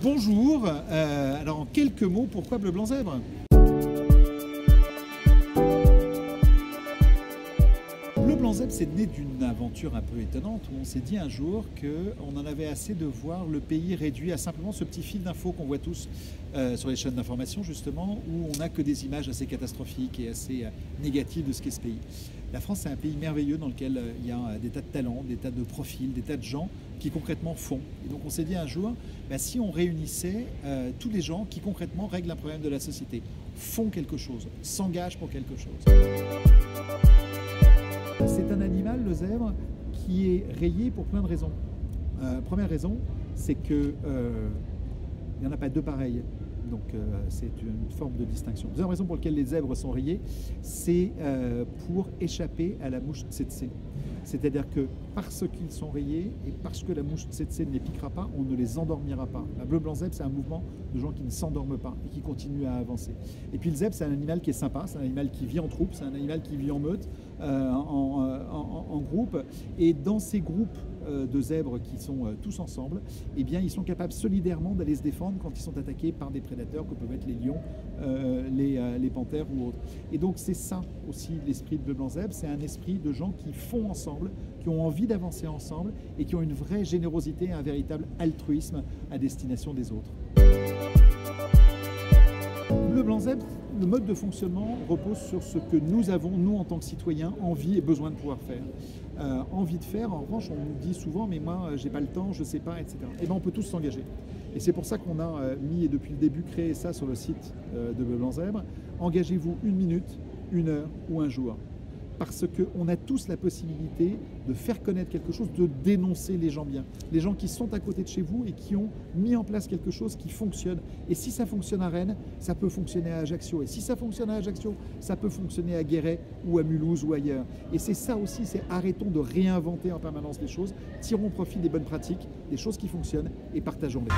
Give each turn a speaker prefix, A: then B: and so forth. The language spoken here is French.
A: bonjour. Alors en quelques mots, pourquoi Bleu Blanc Zèbre? Bleu Blanc Zèbre, c'est né d'une aventure un peu étonnante où on s'est dit un jour qu'on en avait assez de voir le pays réduit à simplement ce petit fil d'infos qu'on voit tous sur les chaînes d'information justement, où on n'a que des images assez catastrophiques et assez négatives de ce qu'est ce pays. La France, c'est un pays merveilleux dans lequel il y a des tas de talents, des tas de profils, des tas de gens qui concrètement font. Et donc on s'est dit un jour, si on réunissait tous les gens qui concrètement règlent un problème de la société, font quelque chose, s'engagent pour quelque chose. C'est un animal, le zèbre, qui est rayé pour plein de raisons. Première raison, c'est qu'il n'y en a pas deux pareils. Donc c'est une forme de distinction. Deuxième raison pour laquelle les zèbres sont rayés, c'est pour échapper à la mouche tsetse. C'est-à-dire que parce qu'ils sont rayés et parce que la mouche tsetse ne les piquera pas, on ne les endormira pas. La bleu blanc zèbre, c'est un mouvement de gens qui ne s'endorment pas et qui continuent à avancer. Et puis le zèbre, c'est un animal qui est sympa, c'est un animal qui vit en troupe, c'est un animal qui vit en meute, en groupe. Et dans ces groupes de zèbres qui sont tous ensemble, eh bien, ils sont capables solidairement d'aller se défendre quand ils sont attaqués par des prédateurs que peuvent être les lions, les panthères ou autres. Et donc c'est ça aussi l'esprit de Bleu Blanc Zèbre, c'est un esprit de gens qui font ensemble, qui ont envie d'avancer ensemble et qui ont une vraie générosité et un véritable altruisme à destination des autres. Bleu Blanc Zèbre, le mode de fonctionnement repose sur ce que nous avons, nous en tant que citoyens, envie et besoin de pouvoir faire. Envie de faire, en revanche, on nous dit souvent, mais moi, j'ai pas le temps, je sais pas, etc. Et bien, on peut tous s'engager. Et c'est pour ça qu'on a mis, et depuis le début, créé ça sur le site de Bleu Blanc Zèbre. Engagez-vous 1 minute, 1 heure ou 1 jour. Parce qu'on a tous la possibilité de faire connaître quelque chose, de dénoncer les gens bien. Les gens qui sont à côté de chez vous et qui ont mis en place quelque chose qui fonctionne. Et si ça fonctionne à Rennes, ça peut fonctionner à Ajaccio. Et si ça fonctionne à Ajaccio, ça peut fonctionner à Guéret ou à Mulhouse ou ailleurs. Et c'est ça aussi, c'est arrêtons de réinventer en permanence les choses, tirons profit des bonnes pratiques, des choses qui fonctionnent et partageons-les.